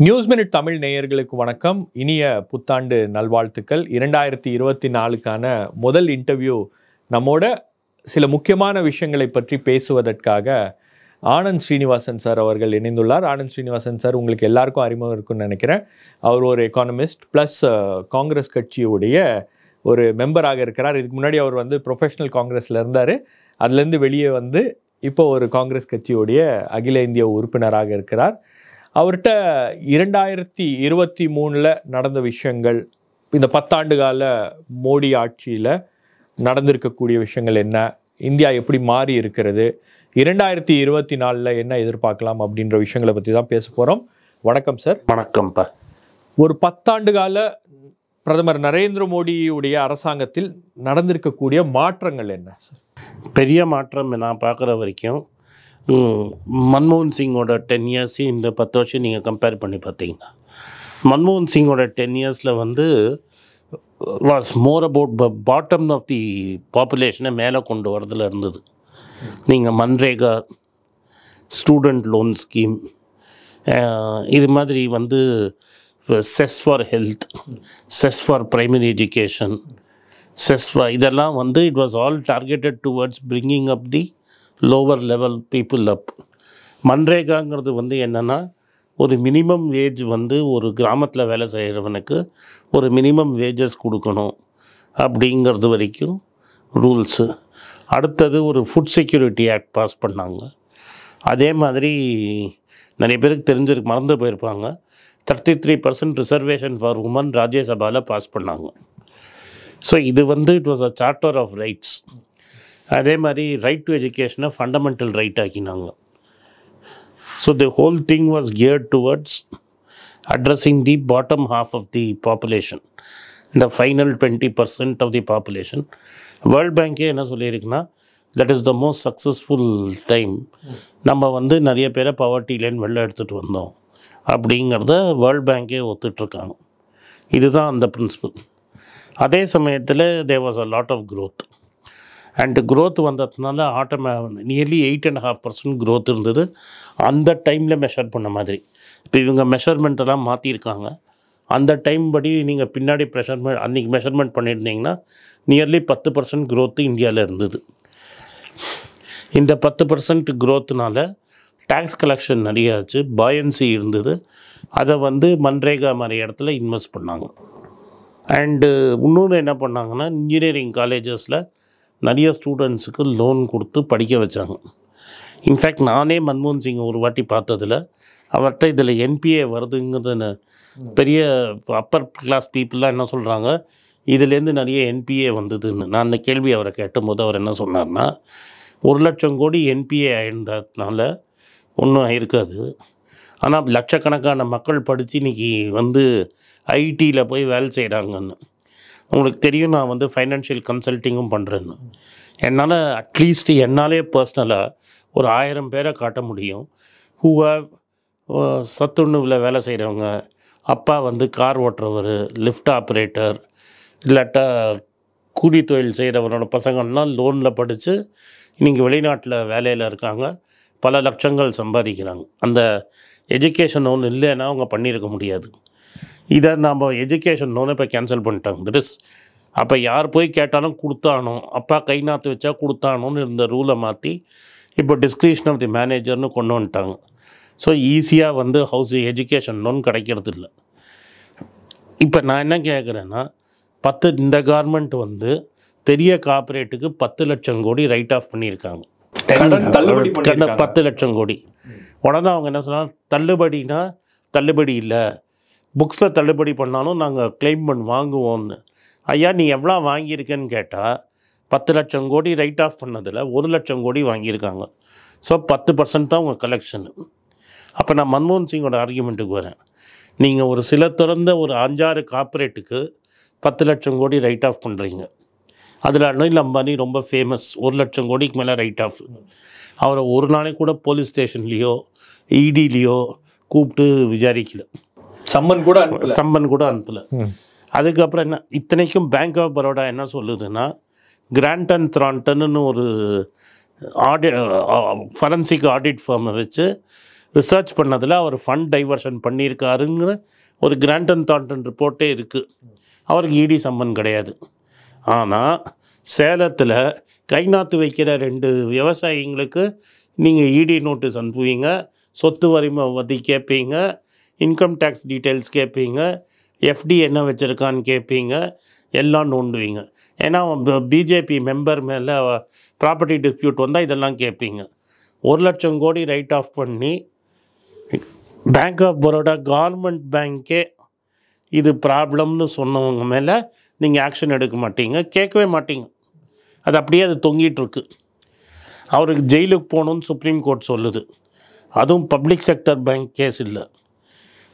News minute Tamil நேயர்களுக்கு வணக்கம். இனிய புத்தாண்டு நல்வாழ்த்துக்கள். 2024க்கான முதல் இன்டர்வியூ நம்மோட சில முக்கியமான விஷயங்களை பற்றி பேசுவதற்காக ஆனந்த் ஸ்ரீனிவாசன் சார் அவர்கள் இணைந்துள்ளார். ஆனந்த் ஸ்ரீனிவாசன் சார் உங்களுக்கு எல்லாருக்கும் அறிமுகம் இருக்குன்னு நினைக்கிறேன். அவர் ஒரு எக்கானமிஸ்ட் ப்ளஸ் காங்கிரஸ் கட்சியுடைய ஒரு மெம்பராக இருக்கிறார். இதுக்கு முன்னாடி அவர் ப்ரொஃபஷனல் காங்கிரஸில் இருந்தார். அதுலேருந்து வெளியே இப்போ ஒரு காங்கிரஸ் கட்சியுடைய அகில இந்திய உறுப்பினராக இருக்கிறார். அவர்கிட்ட 2023 நடந்த விஷயங்கள், இந்த 10 ஆண்டு கால மோடி ஆட்சியில் நடந்திருக்கக்கூடிய விஷயங்கள் என்ன, இந்தியா எப்படி மாறி இருக்கிறது, 2024 என்ன எதிர்பார்க்கலாம் அப்படின்ற விஷயங்களை பற்றி தான் பேச போகிறோம். வணக்கம் சார். வணக்கம்ப்பா. ஒரு 10 ஆண்டு கால பிரதமர் நரேந்திர மோடியுடைய அரசாங்கத்தில் நடந்திருக்கக்கூடிய மாற்றங்கள் என்ன? பெரிய மாற்றம் நான் பார்க்குற வரைக்கும் மன்மோகன் சிங்கோட 10 இயர்ஸ் இந்த 10 வருஷம் நீங்கள் கம்பேர் பண்ணி பார்த்தீங்கன்னா, மன்மோகன் சிங்கோட 10 இயர்ஸில் was more about bottom of the பாப்புலேஷனை மேலே கொண்டு வரதுல இருந்தது. நீங்கள் மன்ரேகா, ஸ்டூடெண்ட் லோன் ஸ்கீம், இது மாதிரி cess for health, cess for primary education, cess இதெல்லாம் it was all targeted towards bringing up the lower level people up. மன்ரேகாங்கிறது என்னென்னா, ஒரு மினிமம் வேஜ் ஒரு கிராமத்தில் வேலை செய்கிறவனுக்கு ஒரு மினிமம் வேஜஸ் கொடுக்கணும் அப்படிங்கிறது வரைக்கும் ரூல்ஸு. அடுத்தது ஒரு ஃபுட் செக்யூரிட்டி ஆக்ட் பாஸ் பண்ணாங்க. அதே மாதிரி நிறைய பேருக்கு மறந்து போயிருப்பாங்க, 33% ரிசர்வேஷன் ஃபார் உமன் ராஜ்யசபாவில் பாஸ் பண்ணாங்க. ஸோ இது it was a charter of rights. அதே மாதிரி ரைட் டு எஜுகேஷனை ஃபண்டமெண்டல் ரைட் ஆக்கினாங்க. So the whole thing was geared towards addressing the bottom half of the population, இந்த final 20% of the population. World பேங்கே என்ன சொல்லியிருக்குன்னா, that is the most successful time. நம்ம நிறைய பேரை பவர்ட்டிலேன்னு வெளில எடுத்துகிட்டு வந்தோம் அப்படிங்கிறத வேர்ல்ட் பேங்கே ஒத்துட்ருக்காங்க. இதுதான் அந்த பிரின்சிபல். அதே சமயத்தில் there was a lot of growth. And growth வந்ததுனால நியர்லி 8.5% க்ரோத் இருந்தது அந்த டைமில் மெஷர் பண்ண மாதிரி. இப்போ இவங்க மெஷர்மெண்ட்டெல்லாம் மாற்றிருக்காங்க. அந்த டைம் படி நீங்கள் பின்னாடி அன்றைக்கி மெஷர்மெண்ட் பண்ணியிருந்தீங்கன்னா நியர்லி 10% க்ரோத்து இந்தியாவில் இருந்தது. இந்த 10% க்ரோத்துனால டேக்ஸ் கலெக்ஷன் நிறைய ஆச்சு, பாயன்சி இருந்தது. அதை மன்ரேகா மாதிரி இடத்துல இன்வெஸ்ட் பண்ணாங்க. அண்டு இன்னொன்று என்ன பண்ணாங்கன்னா, இன்ஜினியரிங் காலேஜஸில் நிறைய ஸ்டூடெண்ட்ஸுக்கு லோன் கொடுத்து படிக்க வச்சாங்க. இன்ஃபேக்ட் நானே மன்மோகன் சிங் ஒரு வாட்டி பார்த்ததில் அவர்கிட்ட இதில் என்பிஏ வருதுங்கிறது பெரிய அப்பர் கிளாஸ் பீப்புளெலாம் என்ன சொல்கிறாங்க, இதுலேருந்து நிறைய என்பிஏ வந்ததுன்னு. நான் அந்த கேள்வி அவரை கேட்டபோது அவர் என்ன சொன்னார்னா, 1 லட்சம் கோடி என்பிஏ ஆயிருந்ததுனால ஒன்றும் ஆயிருக்காது, ஆனால் லட்சக்கணக்கான மக்கள் படித்து இன்றைக்கி ஐடியில் போய் வேலை செய்கிறாங்கன்னு. உங்களுக்கு தெரியும், நான் ஃபைனான்ஷியல் கன்சல்ட்டிங்கும் பண்ணுறேன்னு. என்னால் என்னாலே பர்சனலாக ஒரு 1000 பேரை காட்ட முடியும். சத்துணவில் வேலை செய்கிறவங்க, அப்பா கார் ஓட்டுறவர், லிஃப்ட் ஆப்ரேட்டர், இல்லாட்டா கூலி தொழில் செய்கிறவரோட பசங்கள்லாம் லோனில் படித்து இன்றைக்கி வெளிநாட்டில் வேலையில் இருக்காங்க, பல லட்சங்கள் சம்பாதிக்கிறாங்க. அந்த எஜுகேஷன் லோன் இல்லைன்னா அவங்க பண்ணியிருக்க முடியாது. இதை நம்ம எஜுகேஷன் லோனை இப்போ கேன்சல் பண்ணிட்டாங்க. தட் இஸ், அப்போ யார் போய் கேட்டாலும் கொடுத்தானோ, அப்பா கை நாற்று வச்சா கொடுத்தானோன்னு இருந்த ரூலை மாற்றி இப்போ டிஸ்கிரிப்ஷன் ஆஃப் தி மேனேஜர்னு கொண்டு வந்துட்டாங்க. ஸோ ஈஸியாக எஜுகேஷன் லோன் கிடைக்கிறது இல்லை. இப்போ நான் என்ன கேட்குறேன்னா, இந்த கவர்மெண்ட் பெரிய கார்பரேட்டுக்கு 10 லட்சம் கோடி ரைட் ஆஃப் பண்ணியிருக்காங்க. 10 லட்சம் கோடி. உடனே அவங்க என்ன சொன்னாங்க, தள்ளுபடினா தள்ளுபடி இல்லை, புக்ஸில் தள்ளுபடி பண்ணாலும் நாங்கள் கிளைம் வாங்குவோம்னு. ஐயா, நீ எவ்வளோ வாங்கியிருக்கேன்னு கேட்டால் 10 லட்சம் கோடி ரைட் ஆஃப் பண்ணதில் 1 லட்சம் கோடி வாங்கியிருக்காங்க. ஸோ 10% தான் உங்கள் கலெக்ஷனு. அப்போ நான் மன்மோகன் சிங்கோட ஆர்கியூமெண்ட்டுக்கு வரேன். நீங்கள் ஒரு சில திறந்த ஒரு 5-6 கார்பரேட்டுக்கு 10 லட்சம் கோடி ரைட் ஆஃப் பண்ணுறீங்க. அதில் அனில் அம்பானி ரொம்ப ஃபேமஸ், 1 லட்சம் கோடிக்கு மேலே ரைட் ஆஃப். அவரை ஒரு நாளைக்கு கூட போலீஸ் ஸ்டேஷன்லேயோ இடிலேயோ கூப்பிட்டு விசாரிக்கல, சம்மன் கூட அனுப்பலை. அதுக்கப்புறம் என்ன, இத்தனைக்கும் பேங்க் ஆஃப் பரோடா என்ன சொல்லுதுன்னா, கிராண்டன் த்ரான்டன்னு ஒரு ஃபரன்சிக் ஆடிட் ஃபார்மை வச்சு ரிசர்ச் பண்ணதில் அவர் ஃபண்ட் டைவர்ஷன் பண்ணியிருக்காருங்கிற ஒரு கிராண்ட் அண்ட் தாண்டன் ரிப்போர்ட்டே இருக்குது. அவருக்கு இடி சம்மன் கிடையாது. ஆனால் சேலத்தில் கை நாற்று வைக்கிற 2 விவசாயிங்களுக்கு நீங்கள் இடி நோட்டீஸ் அனுப்புவீங்க, சொத்து வரி வதி கேட்பீங்க, இன்கம் டேக்ஸ் டீட்டெயில்ஸ் கேட்பீங்க, எஃப்டி என்ன வச்சுருக்கான்னு கேட்பீங்க, எல்லாம் நோண்டுவீங்க. ஏன்னா பிஜேபி மெம்பர் மேலே ப்ராப்பர்ட்டி டிஸ்பியூட் வந்தால் இதெல்லாம் கேட்பீங்க. 1 லட்சம் கோடி ரைட் ஆஃப் பண்ணி பேங்க் ஆஃப் பரோடா கவர்மெண்ட் பேங்க்கே இது ப்ராப்ளம்னு சொன்னவங்க மேலே நீங்கள் ஆக்ஷன் எடுக்க மாட்டீங்க, கேட்கவே மாட்டீங்க. அது அப்படியே அது தொங்கிட்டுருக்கு. அவருக்கு ஜெயிலுக்கு போகணுன்னு சுப்ரீம் கோர்ட் சொல்லுது. அதுவும் பப்ளிக் செக்டர் பேங்க் கேஸ் இல்லை,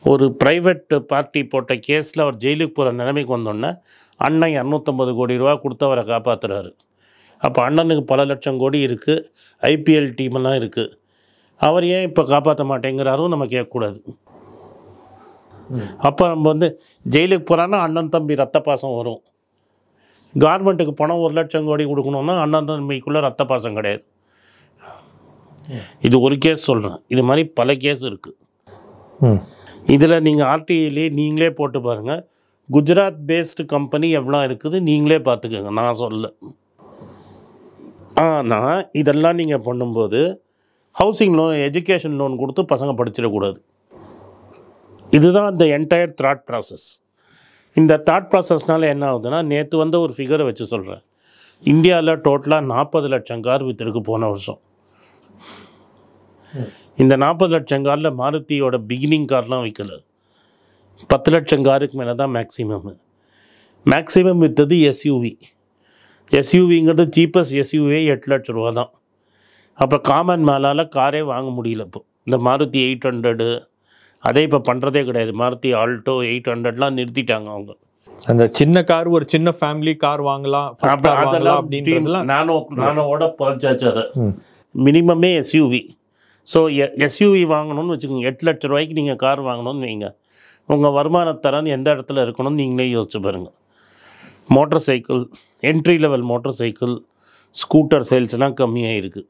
ஒரு ப்ரைவேட் பார்ட்டி போட்ட கேஸில் அவர் ஜெயிலுக்கு போகிற நிலைமைக்கு வந்தோடனே அண்ணன் 250 கோடி ரூபா கொடுத்து அவரை காப்பாற்றுறாரு. அப்போ அண்ணனுக்கு பல லட்சம் கோடி இருக்குது, ஐபிஎல் டீமெல்லாம் இருக்குது. அவர் ஏன் இப்போ காப்பாற்ற மாட்டேங்கிறாரும் நம்ம கேட்கக்கூடாது. அப்போ நம்ம வந்து ஜெயிலுக்கு போகிறான்னா அண்ணன் தம்பி ரத்த பாசம் வரும். கவர்மெண்ட்டுக்கு பணம் 1 லட்சம் கோடி கொடுக்கணுன்னா அண்ணன் தம்பிக்குள்ளே ரத்த பாசம் கிடையாது. இது ஒரு கேஸ் சொல்கிறேன், இது மாதிரி பல கேஸ் இருக்குது. இதில் நீங்கள் ஆர்டிஐலே நீங்களே போட்டு பாருங்கள், குஜராத் பேஸ்டு கம்பெனி எவ்வளோ இருக்குது நீங்களே பார்த்துக்கோங்க, நான் சொல்ல. ஆனால் இதெல்லாம் நீங்கள் பண்ணும்போது ஹவுசிங் லோன், எஜுகேஷன் லோன் கொடுத்து பசங்க படிச்சிடக்கூடாது. இதுதான் இந்த என்டையர் தாட் ப்ராசஸ். இந்த தாட் ப்ராசஸ்னால என்ன ஆகுதுன்னா, நேற்று வந்து ஒரு ஃபிகரை வச்சு சொல்கிறேன், இந்தியாவில் டோட்டலாக 40 லட்சம் கார் விற்றுருக்கு போன வருஷம். இந்த 40 லட்சம் காரில் மாருதியோட பிகினிங் கார்லாம் விற்கல, 10 லட்சம் காருக்கு மேலே தான் மேக்ஸிமம் விற்றது எஸ்யூவி. எஸ்யூவிங்கிறது சீப்பஸ்ட் எஸ்யூவி 8 லட்ச ரூபா தான். அப்போ காமன் மேலால் காரே வாங்க முடியல. இப்போ இந்த மாருதி 800 அதே இப்போ பண்ணுறதே கிடையாது. மாருதி ஆல்டோ 800லாம் நிறுத்திட்டாங்க அவங்க. அந்த சின்ன கார், ஒரு சின்ன ஃபேமிலி கார் வாங்கலாம் அப்படின்றதுலாம் நானோட பழச்சாச்சு. அதை மினிமமே எஸ்யூவி. ஸோ எஸ்யூவி வாங்கணும்னு வச்சுக்கோங்க, 8 லட்ச ரூபாய்க்கு நீங்கள் கார் வாங்கணும்னு வைங்க, உங்கள் வருமானத்தரன் எந்த இடத்துல இருக்கணும்னு நீங்களே யோசிச்சு பாருங்கள். Motorcycle, entry level motorcycle, scooter சேல்ஸ்லாம் கம்மியாக இருக்குது,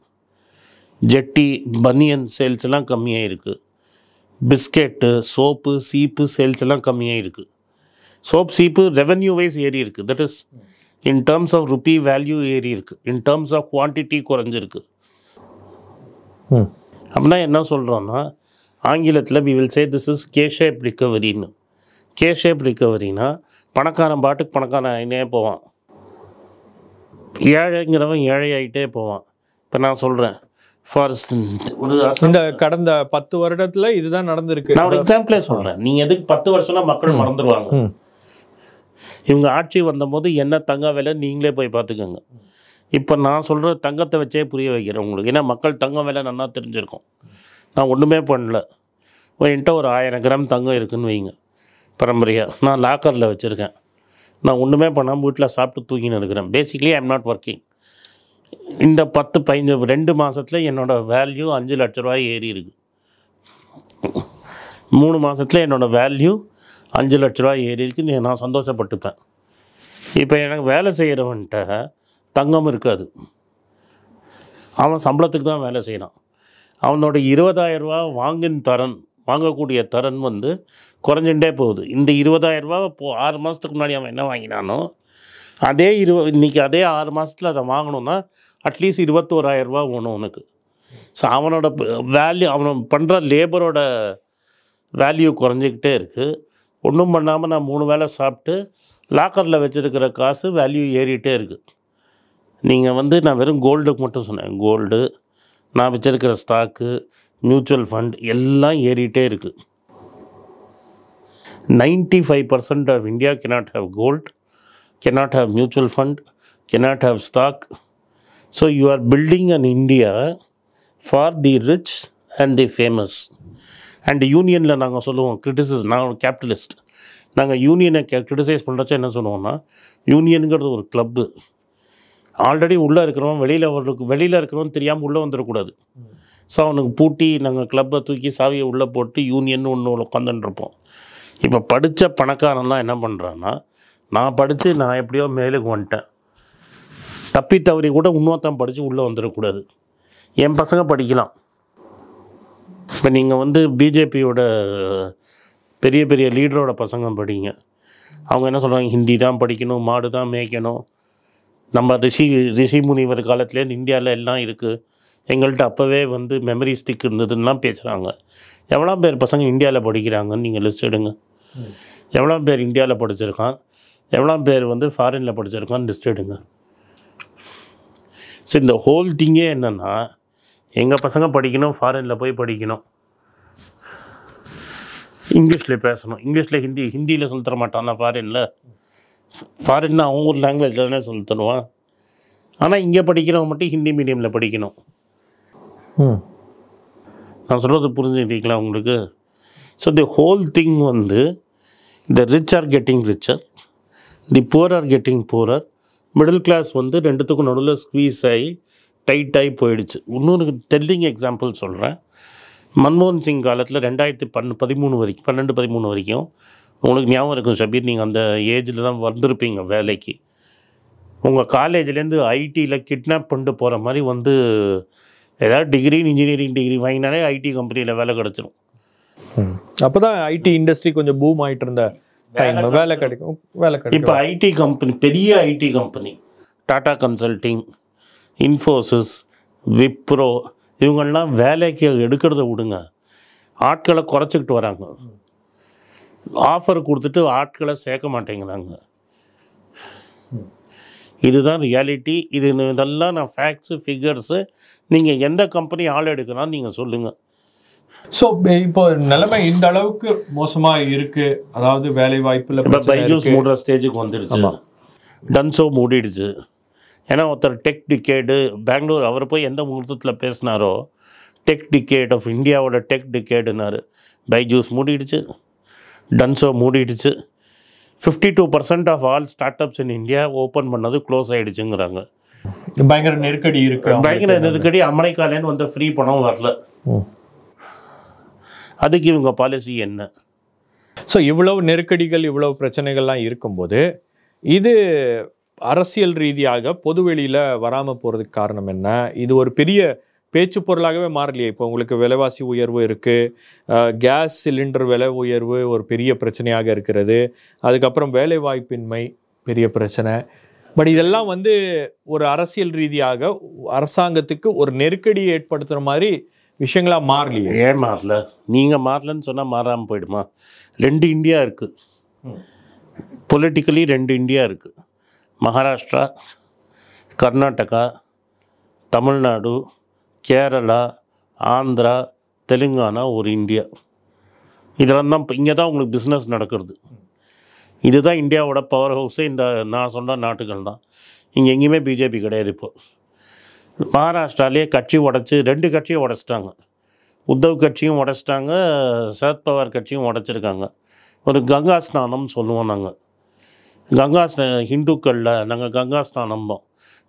ஜெட்டி பனியன் சேல்ஸ்லாம் கம்மியாக இருக்குது, பிஸ்கெட்டு, சோப்பு, சீப்பு சேல்ஸ் எல்லாம் கம்மியாக இருக்குது. சோப் சீப்பு ரெவென்யூ வைஸ் ஏறி இருக்குது, that is in terms of rupee value ஏறி இருக்குது, இன் டேர்ம்ஸ் ஆஃப் குவான்டிட்டி குறைஞ்சிருக்கு. அப்படின்னா என்ன சொல்கிறோன்னா, ஆங்கிலத்தில் we will say this is K shape ரிகவரின்னு. கே-ஷேப் ரிகவரினா பணக்காரன் பாட்டுக்கு பணக்காரன் ஆகினே போவான், ஏழைங்கிறவன் ஏழை ஆகிட்டே போவான். இப்போ நான் சொல்கிறேன், இந்த கடந்த 10 வருடத்துல இதுதான் நடந்திருக்கு. நான் ஒரு எக்ஸாம்பிளே சொல்கிறேன். நீங்கள் எதுக்கு 10 வருஷம்னா மக்கள் மறந்துடுவாங்க. இவங்க ஆட்சி வந்தபோது என்ன தங்க விலை நீங்களே போய் பார்த்துக்கோங்க. இப்போ நான் சொல்கிற தங்கத்தை வச்சே புரிய வைக்கிறேன் உங்களுக்கு, ஏன்னா மக்கள் தங்க விலை நல்லா தெரிஞ்சிருக்கும். நான் ஒன்றுமே பண்ணல, என்கிட்ட ஒரு 1000 கிராம் தங்கம் இருக்குதுன்னு வைங்க, பரம்பரையாக நான் லாக்கரில் வச்சுருக்கேன். நான் ஒன்றுமே பண்ணாமல் வீட்டில் சாப்பிட்டு தூக்கின்னு இருக்கிறேன். Basically I am not working. இந்த 10-15 மாதத்தில் என்னோடய வேல்யூ 5 லட்ச ரூபாய் ஏறி இருக்குது. 3 மாதத்தில் என்னோடய வேல்யூ 5 லட்ச ரூபாய் ஏறி இருக்குது, நான் சந்தோஷப்பட்டுப்பேன். இப்போ எனக்கு வேலை செய்கிறவன்ட்ட தங்கம் இருக்காது, அவன் சம்பளத்துக்கு தான் வேலை செய்கிறான். அவனோட 20,000 ரூபா வாங்கக்கூடிய தரன் வந்து குறைஞ்சுட்டே போகுது. இந்த 20,000 ரூபா 6 மாதத்துக்கு முன்னாடி அவன் என்ன வாங்கினானோ அதே இன்றைக்கி அதே 6 மாதத்தில் அதை வாங்கணுன்னா அட்லீஸ்ட் 21,000 ரூபா வேணும் உனக்கு. ஸோ அவனோட வேல்யூ, அவன் பண்ணுற லேபரோட வேல்யூ குறைஞ்சிக்கிட்டே இருக்குது. ஒன்றும் பண்ணாமல் நான் 3 வேளை சாப்பிட்டு லாக்கரில் வச்சுருக்கிற காசு வேல்யூ ஏறிட்டே இருக்குது. நீங்கள் வந்து நான் வெறும் கோல்டுக்கு மட்டும் சொன்னேன், கோல்டு, நான் வச்சுருக்கிற ஸ்டாக்கு, மியூச்சுவல் ஃபண்ட் எல்லாம் ஏறிட்டே இருக்குது. 95% of India cannot have gold, cannot have mutual fund, cannot have stock. So you are building an India for the rich and the famous. And யூனியனில் நாங்கள் சொல்லுவோம் கிரிட்டிசிஸ், நான் கேபிட்டலிஸ்ட், நாங்கள் யூனியனை கிரிட்டிசைஸ் பண்ணுறச்சா என்ன சொல்லுவோம்னா, யூனியனுங்கிறது ஒரு கிளப்பு. ஆல்ரெடி உள்ளே இருக்கிறவன் வெளியில் இருக்கிறவன் தெரியாமல் உள்ளே வந்துடக்கூடாது. ஸோ அவனுக்கு பூட்டி நாங்கள் கிளப்பை தூக்கி சாவியை உள்ளே போட்டு யூனியன் ஒன்று உட்காந்துருப்போம். இப்போ படித்த பணக்காரன்லாம் என்ன பண்ணுறான்னா, நான் படித்து நான் எப்படியோ மேலுக்கு வந்துட்டேன், தப்பி தவறி கூட இன்னொருத்தன் படித்து உள்ளே வந்துடக்கூடாது. என் பசங்க படிக்கலாம், இப்போ நீங்கள் வந்து பிஜேபியோட பெரிய பெரிய லீடரோட பசங்க படிங்க, அவங்க என்ன சொல்கிறாங்க, ஹிந்தி தான் படிக்கணும், மாடு தான் மேய்க்கணும், நம்ம ரிஷி முனிவர் காலத்துலேருந்து இந்தியாவில் எல்லாம் இருக்குது, எங்கள்கிட்ட அப்போவே வந்து மெமரி ஸ்டிக் இருந்ததுன்னெலாம் பேசுகிறாங்க. எவ்வளோ பேர் பசங்க இந்தியாவில் படிக்கிறாங்கன்னு நீங்கள் லிஸ்ட் எடுங்க. எவ்வளோ பேர் இந்தியாவில் படிச்சிருக்கான், எவ்வளோ பேர் வந்து ஃபாரினில் படிச்சிருக்கான்னு லிஸ்ட் எடுங்க. ஸோ இந்த ஹோல் திங்கே என்னென்னா, எங்கள் பசங்க படிக்கணும், ஃபாரினில் போய் படிக்கணும், இங்கிலீஷில் பேசணும், இங்கிலீஷில் ஹிந்தியில் சொல்லி தர மாட்டான்னா ஃபாரின்னா அவங்க ஒரு லாங்குவேஜில் தானே சொல்லி தருவான். ஆனால் இங்கே படிக்கிறவங்க மட்டும் ஹிந்தி மீடியமில் படிக்கணும். நான் சொல்கிறது புரிஞ்சுக்கிட்டீங்களா உங்களுக்கு? ஸோ தி ஹோல் திங் வந்து the rich are getting richer, the poor are getting poorer, middle class வந்து ரெண்டுத்துக்கும் நடுவில் ஸ்க்வீஸ் ஆகி டைட்டாகி போயிடுச்சு. இன்னொன்று டெல்லிங் எக்ஸாம்பிள் சொல்கிறேன். மன்மோகன் சிங் காலத்தில் 2013 வரைக்கும் 12-13 வரைக்கும் உங்களுக்கு ஞாபகம் இருக்கும் ஷபீர், நீங்கள் அந்த ஏஜில் தான் வந்திருப்பீங்க வேலைக்கு. உங்கள் காலேஜ்லேருந்து ஐடியில் கிட்னாப் பண்ணிட்டு போகிற மாதிரி வந்து ஏதாவது டிகிரி இன்ஜினியரிங் டிகிரி வாங்கினாலே ஐடி கம்பெனியில் வேலை கிடச்சிரும். அப்போ தான் ஐடி இண்டஸ்ட்ரி கொஞ்சம் பூம் ஆகிட்டு இருந்த வேலை கிடைக்கும். இப்போ ஐடி கம்பெனி, பெரிய IT company, Tata consulting, Infosys, Wipro, இவங்கெல்லாம் வேலைக்கு எடுக்கிறத விடுங்க, ஆட்களை குறைச்சிக்கிட்டு வராங்க. ஆஃபர் கொடுத்துட்டு ஆட்களை சேர்க்க மாட்டேங்கிறாங்க. இதுதான் ரியாலிட்டி. இதெல்லாம் நான் ஃபேக்ட்ஸு ஃபிகர்ஸு. நீங்கள் எந்த கம்பெனி ஆள் எடுக்கணும்னு நீங்கள் சொல்லுங்கள். ஸோ இப்போ நிலைமை இந்த அளவுக்கு மோசமாக இருக்குது. அதாவது வேலை வாய்ப்பில் இப்போ பைஜூஸ் மூடுற ஸ்டேஜுக்கு வந்துடுச்சு, டன்சோ மூடிடுச்சு. ஏன்னா ஒருத்தர் டெக் டிகேடு பெங்களூர், அவர் போய் எந்த முகூர்த்தத்தில் பேசினாரோ டெக் டிகேட் ஆஃப் இந்தியாவோட டெக் டிகேடுனாரு. பைஜூஸ் மூடிடுச்சு, டன்சோ மூடிடுச்சு. 52% of all startups in India open பண்ணது க்ளோஸ் ஆகிடுச்சுங்கிறாங்க. பயங்கர நெருக்கடி இருக்குது. பயங்கர நெருக்கடி. அமெரிக்காலேருந்து வந்த ஃப்ரீ பணம் வரல. அதுக்கு இவங்க பாலிசி என்ன? ஸோ இவ்வளவு நெருக்கடிகள், இவ்வளவு பிரச்சனைகள்லாம் இருக்கும்போது இது அரசியல் ரீதியாக பொதுவெளியில் வராமல் போகிறதுக்கு காரணம் என்ன? இது ஒரு பெரிய பேச்சு பொருளாகவே மாறலையே. இப்போ உங்களுக்கு விலைவாசி உயர்வு இருக்குது, கேஸ் சிலிண்டர் விலை உயர்வு ஒரு பெரிய பிரச்சனையாக இருக்கிறது, அதுக்கப்புறம் வேலை வாய்ப்பின்மை பெரிய பிரச்சனை. பட் இதெல்லாம் வந்து ஒரு அரசியல் ரீதியாக அரசாங்கத்துக்கு ஒரு நெருக்கடியை ஏற்படுத்துகிற மாதிரி விஷயங்களாக மாறலையே. ஏன் மாறல? நீங்கள் மாறலன்னு சொன்னால் மாறாமல் போயிடுமா? 2 இந்தியா இருக்குது, பொலிட்டிக்கலி 2 இந்தியா இருக்குது. மகாராஷ்டிரா, கர்நாடகா, தமிழ்நாடு, கேரளா, ஆந்திரா, தெலுங்கானா ஒரு இந்தியா. இதெல்லாம் தான் இங்கே தான் உங்களுக்கு பிஸ்னஸ் நடக்கிறது. இதுதான் இந்தியாவோட பவர் ஹவுஸே. இந்த நான் சொன்ன நாட்டுகள் தான். இங்கே எங்கேயுமே பிஜேபி கிடையாது. இப்போது மகாராஷ்டிராலே கட்சி உடச்சி 2 கட்சியை உடச்சிட்டாங்க. உத்தவ் கட்சியும் உடச்சிட்டாங்க, சரத்பவார் கட்சியும் உடச்சிருக்காங்க. ஒரு கங்கா ஸ்நானம் சொல்லுவோம் நாங்கள். கங்கா ஹிந்துக்களில் நாங்கள் கங்கா ஸ்நானம்போம்.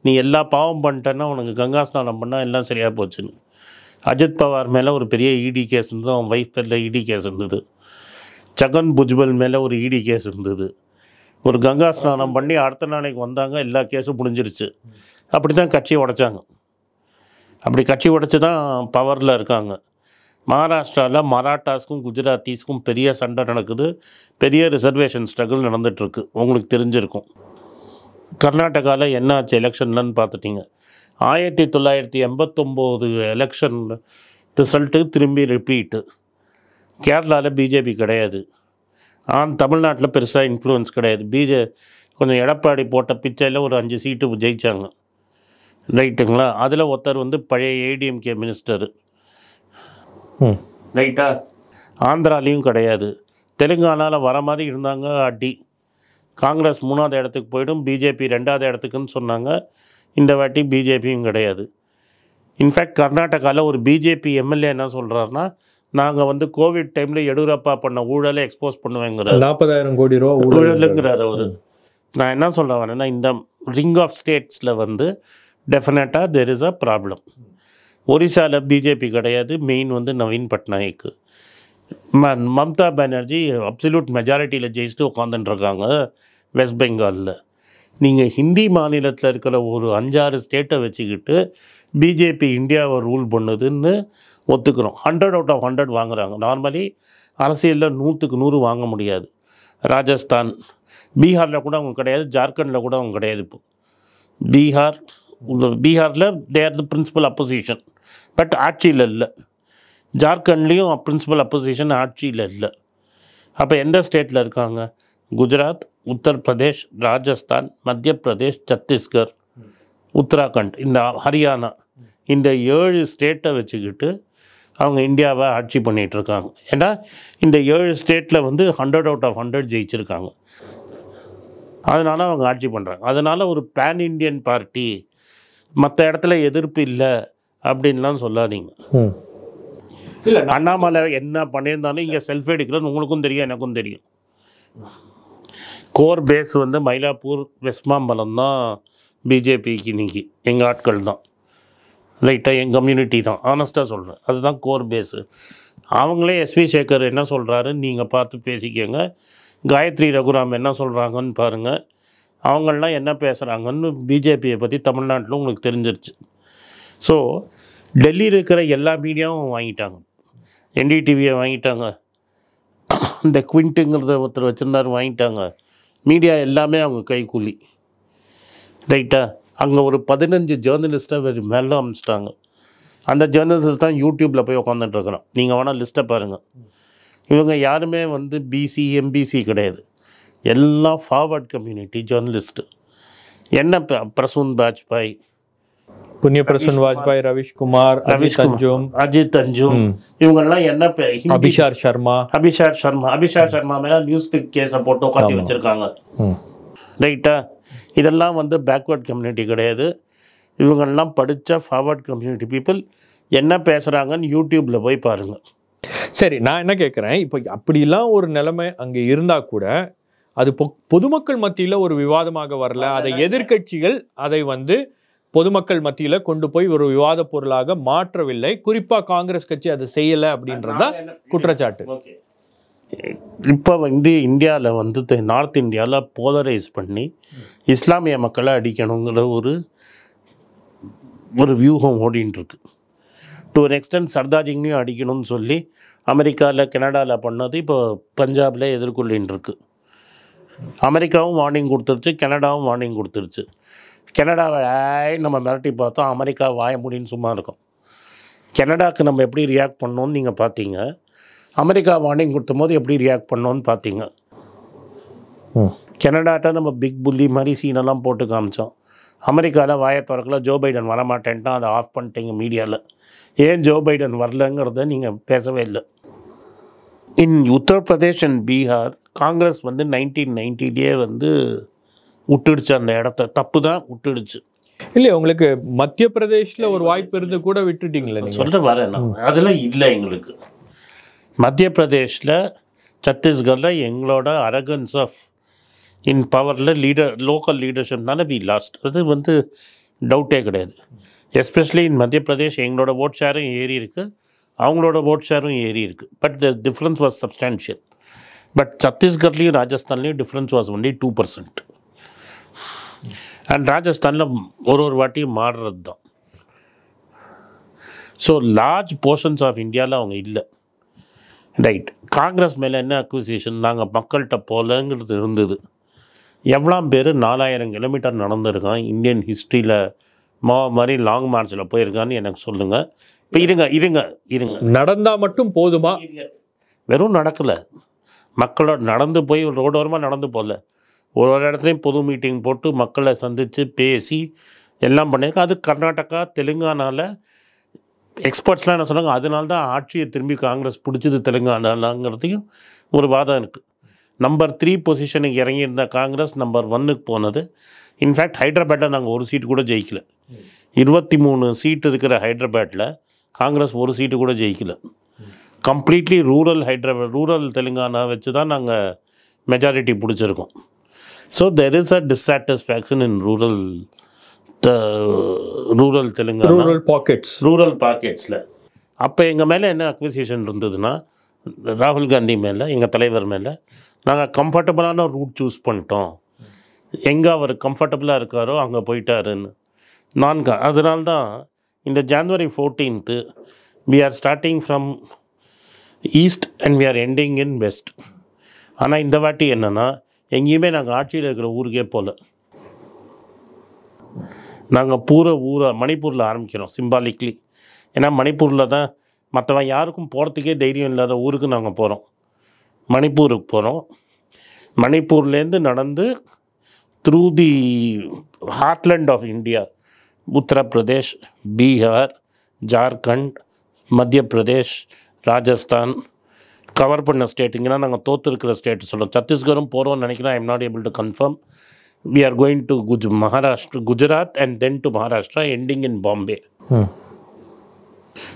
நீ எல்லா பாவம் பண்ணிட்டேன்னா உனக்கு கங்கா ஸ்நானம் பண்ணால் எல்லாம் சரியாக போச்சுன்னு. அஜித் பவார் மேலே ஒரு பெரிய இடி கேஸ் இருந்தது, அவன் வைஃப் பேரில் இடி கேஸ் இருந்தது. சகன் புஜ்பல் மேலே ஒரு இடி கேஸ் இருந்தது. ஒரு கங்கா ஸ்நானம் பண்ணி அடுத்த நாளைக்கு வந்தாங்க, எல்லா கேஸும் முடிஞ்சிருச்சு. அப்படி தான் கட்சியை உடைச்சாங்க. அப்படி கட்சி உடைச்சி தான் பவரில் இருக்காங்க. மகாராஷ்டிராவில் மராட்டாஸ்க்கும் குஜராத்தீஸ்க்கும் பெரிய சண்டை நடக்குது, பெரிய ரிசர்வேஷன் ஸ்ட்ரகிள் நடந்துகிட்ருக்கு, உங்களுக்கு தெரிஞ்சிருக்கும். கர்நாடகாவில் என்ன ஆச்சு எலெக்ஷன்லன்னு பார்த்துட்டிங்க. 1989 எலெக்ஷன் ரிசல்ட்டு திரும்பி ரிப்பீட்டு. கேரளாவில் பிஜேபி கிடையாது. தமிழ்நாட்டில் பெருசாக இன்ஃப்ளூயன்ஸ் கிடையாது. கொஞ்சம் எடப்பாடி போட்ட பிச்சையில் ஒரு 5 சீட்டு ஜெயித்தாங்க, ரைட்டுங்களா? அதில் ஒருத்தர் வந்து பழைய ஏடிஎம்கே மினிஸ்டரு, ரைட்டா? ஆந்திராலையும் கிடையாது. தெலுங்கானாவில் வர மாதிரி இருந்தாங்க, அடி. காங்கிரஸ் 3ஆவது இடத்துக்கு போய்டும், பிஜேபி 2ஆவது இடத்துக்குன்னு சொன்னாங்க. இந்த வாட்டி பிஜேபியும் கிடையாது. இன்ஃபேக்ட் கர்நாடகாவில் ஒரு பிஜேபி எம்எல்ஏ என்ன சொல்கிறாருன்னா, நாங்கள் வந்து கோவிட் டைமில் எடியூரப்பா பண்ண ஊழலை எக்ஸ்போஸ் பண்ணுவேங்கிறார். 40,000 கோடி ரூபா ஊழலுங்கிறார் அவர். நான் என்ன சொல்ல வரேன்னா, இந்த ரிங் ஆஃப் ஸ்டேட்ஸில் வந்து டெஃபினட்டாக தெர் இஸ் அ ப்ராப்ளம். ஒரிசாவில் பிஜேபி கிடையாது, மெயின் வந்து நவீன் பட்நாயக். மம்தா பானர்ஜி அப்சல்யூட் மெஜாரிட்டியில் ஜெயிச்சுட்டு உட்காந்துட்டுருக்காங்க வெஸ்ட் பெங்காலில். நீங்கள் ஹிந்தி மாநிலத்தில் இருக்கிற ஒரு 5-6 ஸ்டேட்டை வச்சுக்கிட்டு பிஜேபி இந்தியாவை ரூல் பண்ணுதுன்னு ஒத்துக்கிறோம். 100 out of 100 வாங்குறாங்க. நார்மலி அரசியலில் 100க்கு 100 வாங்க முடியாது. ராஜஸ்தான், பீகாரில் கூட அவங்க கிடையாது, ஜார்க்கண்டில் கூட அவங்க கிடையாது. இப்போ பீகாரில் they are the principal opposition, but ஆட்சியில் இல்லை. ஜார்க்கண்ட்லேயும் பிரின்சிபல் அப்போசிஷன் ஆட்சியில் இல்லை. அப்போ எந்த ஸ்டேட்டில் இருக்காங்க? குஜராத், உத்தரப்பிரதேஷ், ராஜஸ்தான், மத்திய பிரதேஷ், சத்தீஸ்கர், உத்தராகண்ட், இந்த ஹரியானா, இந்த 7 ஸ்டேட்டை வச்சுக்கிட்டு அவங்க இந்தியாவை ஆட்சி பண்ணிகிட்ருக்காங்க. ஏன்னா இந்த 7 ஸ்டேட்டில் வந்து 100 out of 100 ஜெயிச்சிருக்காங்க. அதனால் அவங்க ஆட்சி பண்ணுறாங்க. அதனால் ஒரு பேன் இண்டியன் பார்ட்டி மற்ற இடத்துல எதிர்ப்பு இல்லை அப்படின்லாம் சொல்லாதீங்க. இல்லை, அண்ணாமலை என்ன பண்ணியிருந்தாலும் இங்கே செல்ஃப் எடுக்கிறன்னு உங்களுக்கும் தெரியும், எனக்கும் தெரியும். கோர் பேஸ் வந்து மயிலாப்பூர், வெஸ்மாம்பலம் தான் பிஜேபிக்கு இன்னைக்கு எங்கள் ஆட்கள் தான், ரைட்டாக எங்கள் கம்யூனிட்டி தான், ஆனஸ்ட்டாக சொல்கிறேன். அதுதான் கோர் பேஸு. அவங்களே எஸ்வி சேகர் என்ன சொல்கிறாரு நீங்கள் பார்த்து பேசிக்கோங்க. காயத்ரி ரகுராம் என்ன சொல்கிறாங்கன்னு பாருங்கள். அவங்களாம் என்ன பேசுகிறாங்கன்னு பிஜேபியை பற்றி தமிழ்நாட்டில் உங்களுக்கு தெரிஞ்சிருச்சு. ஸோ டெல்லியில் இருக்கிற எல்லா மீடியாவும் வாங்கிட்டாங்க. என்டிடிவியை வாங்கிட்டாங்க, இந்த குவிண்ட்டுங்கிறத ஒருத்தர் வச்சுருந்தாரு வாங்கிட்டாங்க. மீடியா எல்லாமே அவங்க கைக்கூலி, ரைட்டாக. அங்கே ஒரு 15 ஜேர்னலிஸ்ட்டை மேலே அமைச்சிட்டாங்க. அந்த ஜேர்னலிஸ்ட் தான் யூடியூப்பில் போய் உட்காந்துட்டுருக்குறோம். நீங்கள் வேணால் லிஸ்ட்டை பாருங்கள். இவங்க யாருமே வந்து பிசி எம்பிசி கிடையாது, எல்லாம் ஃபார்வர்ட் கம்யூனிட்டி ஜேர்னலிஸ்ட்டு. என்ன பிரசூன் பாஜ்பாய், புண்ணிய பிரசூன் வாஜ்பாய், ரவிஷ்குமார், அஜித் அஞ்சும், இவங்கெல்லாம் என்ன அபிஷார் சர்மா மேலே நியூஸ் கிளிக் கேஸை போட்டு உட்காந்து வச்சுருக்காங்க, ரைட்டா. இதெல்லாம் வந்து பேக்வர்ட் கம்யூனிட்டி கிடையாது. இவங்கெல்லாம் படித்த ஃபார்வர்ட் கம்யூனிட்டி பீப்புள். என்ன பேசுகிறாங்கன்னு யூடியூப்பில் போய் பாருங்கள். சரி, நான் என்ன கேட்குறேன், இப்போ அப்படிலாம் ஒரு நிலைமை அங்கே இருந்தால் கூட அது பொதுமக்கள் மத்தியில் ஒரு விவாதமாக வரல. அதை எதிர்க்கட்சிகள் அதை வந்து பொதுமக்கள் மத்தியில் கொண்டு போய் ஒரு விவாத பொருளாக மாற்றவில்லை. குறிப்பாக காங்கிரஸ் கட்சி அதை செய்யலை அப்படின்றதா குற்றச்சாட்டு. இப்போ வந்து இந்தியாவில் வந்து நார்த் இந்தியாவில் போலரைஸ் பண்ணி இஸ்லாமிய மக்களை அடிக்கணுங்கிற ஒரு வியூகம் ஓடின்னு இருக்கு. டு ஒரு எக்ஸ்டென்ட் சர்தாஜிங்கையும் அடிக்கணும்னு சொல்லி அமெரிக்காவில், கனடாவில் பண்ணது இப்போ பஞ்சாபில் எதிர்கொள்ளின்னு இருக்கு. அமெரிக்காவும் வார்னிங் கொடுத்துருச்சு, கனடாவும் வார்னிங் கொடுத்துருச்சு. கனடாவை நம்ம மிரட்டி பார்த்தோம், அமெரிக்கா வாய முடின்னு சும்மா இருக்கும். கனடாவுக்கு நம்ம எப்படி ரியாக்ட் பண்ணோன்னு நீங்கள் பார்த்தீங்க, அமெரிக்கா வார்னிங் கொடுத்த போது எப்படி ரியாக்ட் பண்ணோன்னு பார்த்தீங்க. கனடாட்ட நம்ம பிக் புள்ளி மாதிரி சீனெல்லாம் போட்டு காமிச்சோம். அமெரிக்காவில் வாயை திறக்கல, ஜோ பைடன் வரமாட்டேன்ட்டா, அதை ஆஃப் பண்ணிட்டீங்க மீடியாவில். ஏன் ஜோ பைடன் வரலங்கிறத நீங்கள் பேசவே இல்லை. இன் உத்தரப்பிரதேஷ் அண்ட் பீகார் காங்கிரஸ் வந்து 1990 வந்து விட்டுடுச்சு அந்த இடத்த. தப்பு தான், விட்டுடுச்சு. இல்லை, உங்களுக்கு மத்திய பிரதேஷ்ல ஒரு வாய்ப்பு இருந்து கூட விட்டுட்டீங்களே. சொல்ல வரேன், அதெல்லாம் இல்லை எங்களுக்கு. மத்திய பிரதேஷில், சத்தீஸ்கரில் எங்களோட அரகன்ஸ் ஆஃப் இன் பவரில் லோக்கல் லீடர்ஷிப்னால வி லாஸ்ட். அது வந்து டவுட்டே கிடையாது. எஸ்பெஷலி இன் மத்திய பிரதேஷ் எங்களோட ஓட் ஷேரும் ஏறி இருக்குது, அவங்களோட ஓட் ஷேரும் ஏறி இருக்குது. But the difference was substantial. But சத்தீஸ்கர்லேயும் ராஜஸ்தான்லேயும் டிஃப்ரென்ஸ் வாஸ் ஒன்லி 2%. அண்ட் ராஜஸ்தானில் ஒரு வாட்டியும் மாறுறது தான். ஸோ லார்ஜ் போர்ஷன்ஸ் ஆஃப் இந்தியாவில் அவங்க இல்லை, ரைட். காங்கிரஸ் மேலே என்ன அக்விசிஷன், நாங்கள் மக்கள்கிட்ட போலங்கிறது இருந்தது. எவ்வளோ பேர் 4000 கிலோமீட்டர் நடந்திருக்கான் இந்தியன் ஹிஸ்ட்ரியில் மாதிரி லாங் மார்ச்சில் போயிருக்கான்னு எனக்கு சொல்லுங்கள். இப்போ இருங்க நடந்தால் மட்டும் போதுமா? வெறும் நடக்கலை, மக்களோட நடந்து போய் ரோடோரமாக நடந்து போகல, ஒரு இடத்துலையும் பொது மீட்டிங் போட்டு மக்களை சந்தித்து பேசி எல்லாம் பண்ணியிருக்கேன். அது கர்நாடகா, தெலுங்கானாவில் எக்ஸ்பர்ட்ஸ்லாம் என்ன சொன்னாங்க, அதனால தான் ஆட்சியை திரும்பி காங்கிரஸ் பிடிச்சது தெலுங்கானாங்கிறதையும் ஒரு வாதம் இருக்குது. நம்பர் 3 பொசிஷனுக்கு இறங்கியிருந்த காங்கிரஸ் நம்பர் 1க்கு போனது. இன்ஃபேக்ட் ஹைதராபாத்தில் நாங்கள் ஒரு சீட்டு கூட ஜெயிக்கல. 23 சீட்டு இருக்கிற ஹைதராபாத்தில் காங்கிரஸ் ஒரு சீட்டு கூட ஜெயிக்கல. கம்ப்ளீட்லி ரூரல் தெலுங்கானா வச்சு தான் நாங்கள் மெஜாரிட்டி பிடிச்சிருக்கோம். So there is a dissatisfaction in rural Telangana, rural பாக்கெட்ஸில். அப்போ எங்கள் மேலே என்ன அக்விசிஷன் இருந்ததுன்னா, ராகுல் காந்தி மேலே, எங்கள் தலைவர் மேலே நாங்கள் கம்ஃபர்டபுளான ரூட் சூஸ் பண்ணிட்டோம், எங்கே அவர் கம்ஃபர்டபுளாக இருக்காரோ அங்கே போயிட்டாருன்னு. அதனால்தான் இந்த ஜனவரி 14th we are starting from east and we are ending in west. ஆனால் இந்த வாட்டி என்னென்னா எங்கேயுமே நாங்கள் ஆட்சியில் இருக்கிற ஊருக்கே போகல. நாங்கள் மணிப்பூரில் ஆரம்பிக்கிறோம் சிம்பாலிக்லி. ஏன்னா மணிப்பூரில் தான் மற்றவன் யாருக்கும் போகிறதுக்கே தைரியம் இல்லாத ஊருக்கு நாங்கள் போகிறோம். மணிப்பூருக்கு போகிறோம். மணிப்பூர்லேருந்து நடந்து through the heartland of India, Uttar Pradesh, Bihar, Jharkhand, மத்திய பிரதேஷ், ராஜஸ்தான் கவர் பண்ண ஸ்டேட்டுங்கன்னா நாங்கள் தோற்றுருக்கிற ஸ்டேட்டு சொல்கிறோம். சத்தீஸ்கரும் போகிறோம்னு நினைக்கிறேன். I am not able to confirm. We are going to Gujarat and then to Maharashtra, ending in Bombay.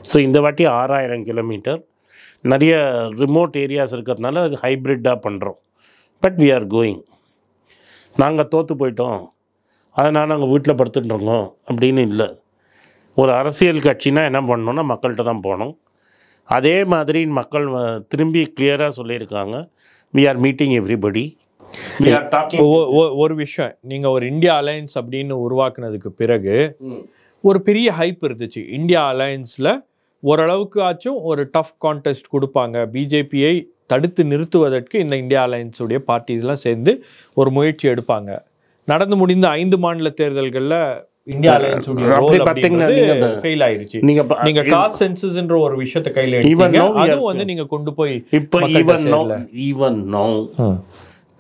So இந்த வாட்டி 6000 கிலோமீட்டர். நிறைய ரிமோட் ஏரியாஸ் இருக்கிறதுனால அது ஹைப்ரிட்டாக பண்ணுறோம். But we are going. நாங்கள் தோற்று போயிட்டோம் அதனால் நாங்கள் வீட்டில் படுத்துட்டுருக்கோம் அப்படின்னு இல்லை. ஒரு அரசியல் கட்சினா என்ன பண்ணணும்னா மக்கள்கிட்ட தான் போகணும். அதே மாதிரி மக்கள் திரும்பி கிளியராக சொல்லியிருக்காங்க, வி ஆர் மீட்டிங் எவ்ரிபடி. ஒரு விஷயம், நீங்கள் ஒரு இந்தியா அலையன்ஸ் அப்படின்னு உருவாக்குனதுக்கு பிறகு ஒரு பெரிய ஹைப் இருந்துச்சு. இந்தியா அலையன்ஸில் ஓரளவுக்கு ஆச்சும் ஒரு டஃப் கான்டெஸ்ட் கொடுப்பாங்க. பிஜேபியை தடுத்து நிறுத்துவதற்கு இந்த இந்தியா அலையன்ஸுடைய பார்ட்டிஸ்லாம் சேர்ந்து ஒரு முயற்சி எடுப்பாங்க. நடந்து முடிந்த 5 மாநில தேர்தல்களில் இந்தியா அலையன்ஸுடைய ரோல் அப்படிங்கிறது ஃபெயில் ஆயிருச்சு. நீங்க காஸ்ட் சென்சஸ்ன்ற ஒரு விஷயத்தை கையில எடுத்தீங்க. அதுவும் வந்து நீங்க கொண்டு போய் இப்போ ஈவன் நோ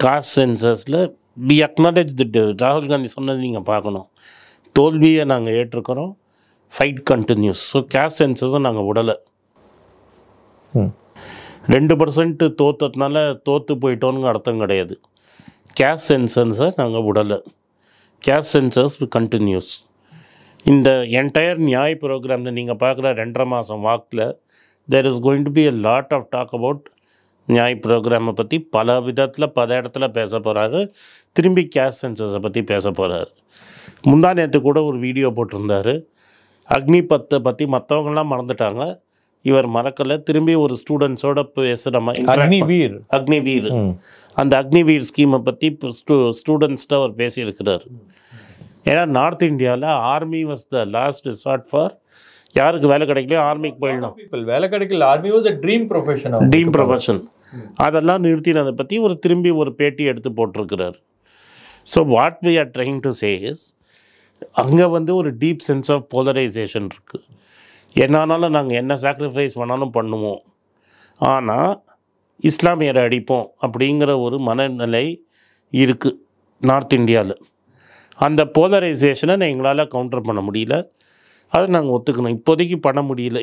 காஸ்ட் சென்சஸில் வி அக்னாலேஜ் தி ராகுல் காந்தி சொன்னது நீங்கள் பார்க்கணும். தோல்வியை நாங்கள் ஏற்றுக்கிறோம். Fight continues. ஸோ காஸ்ட் சென்சஸும் நாங்கள் விடலை. 2% தோற்றதுனால தோற்று போயிட்டோன்னு அர்த்தம் கிடையாது. காஸ்ட் சென்சஸை நாங்கள் விடலை. Caste census continues. இந்த என்டையர் நியாய் ப்ரோக்ராமில் நீங்கள் பார்க்குற 2.5 மாதம் வாக்கில் there is going to be a lot of talk about Nyay ப்ரோக்ராமை பற்றி பல விதத்தில் பல இடத்துல பேச போகிறாரு. திரும்பி காஸ்ட் சென்சஸை பற்றி பேச போகிறாரு. முந்தா நேற்று கூட ஒரு வீடியோ போட்டிருந்தார். அக்னிபத்தை பற்றி மற்றவங்களாம் மறந்துட்டாங்க, இவர் மறக்கலை. திரும்பி ஒரு ஸ்டூடெண்ட்ஸோட பேசுகிற மாதிரி அக்னிவீர் அந்த அக்னிவீர் ஸ்கீமை பற்றி ஸ்டூடெண்ட்ஸ்கிட்ட அவர் பேசியிருக்கிறார். ஏன்னா நார்த் இந்தியாவில் army was the last resort for யாருக்கு வேலை கிடைக்கலையோ ஆர்மிக்கு போயிடணும். வேலை கிடைக்கல, army was a dream profession. அதெல்லாம் நிறுத்தினதை பற்றி திரும்பி ஒரு பேட்டி எடுத்து போட்டிருக்கிறார். So what we are trying to say is, அங்கே ஒரு டீப் சென்ஸ் ஆஃப் போலரைசேஷன் இருக்குது. என்னானாலும் நாங்கள் என்ன சாக்ரிஃபைஸ் வேணாலும் பண்ணுவோம், ஆனால் இஸ்லாமியரை அடிப்போம் அப்படிங்கிற ஒரு மனநிலை இருக்குது நார்த் இந்தியாவில். அந்த போலரைசேஷனை எங்களால் கவுண்டர் பண்ண முடியல. அதை நாங்கள் ஒத்துக்கணும். இப்போதைக்கு பண்ண முடியல.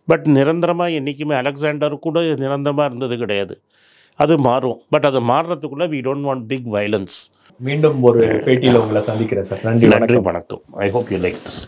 பட் நிரந்தரமாக என்றைக்குமே அலெக்சாண்டர் கூட நிரந்தரமாக இருந்தது கிடையாது. அது மாறும். பட் அது மாறுறதுக்குள்ளே we don't want big violence. மீண்டும் ஒரு பேட்டியில் உங்களை சந்திக்கிறேன் சார். நன்றி, வணக்கம். I hope you like this.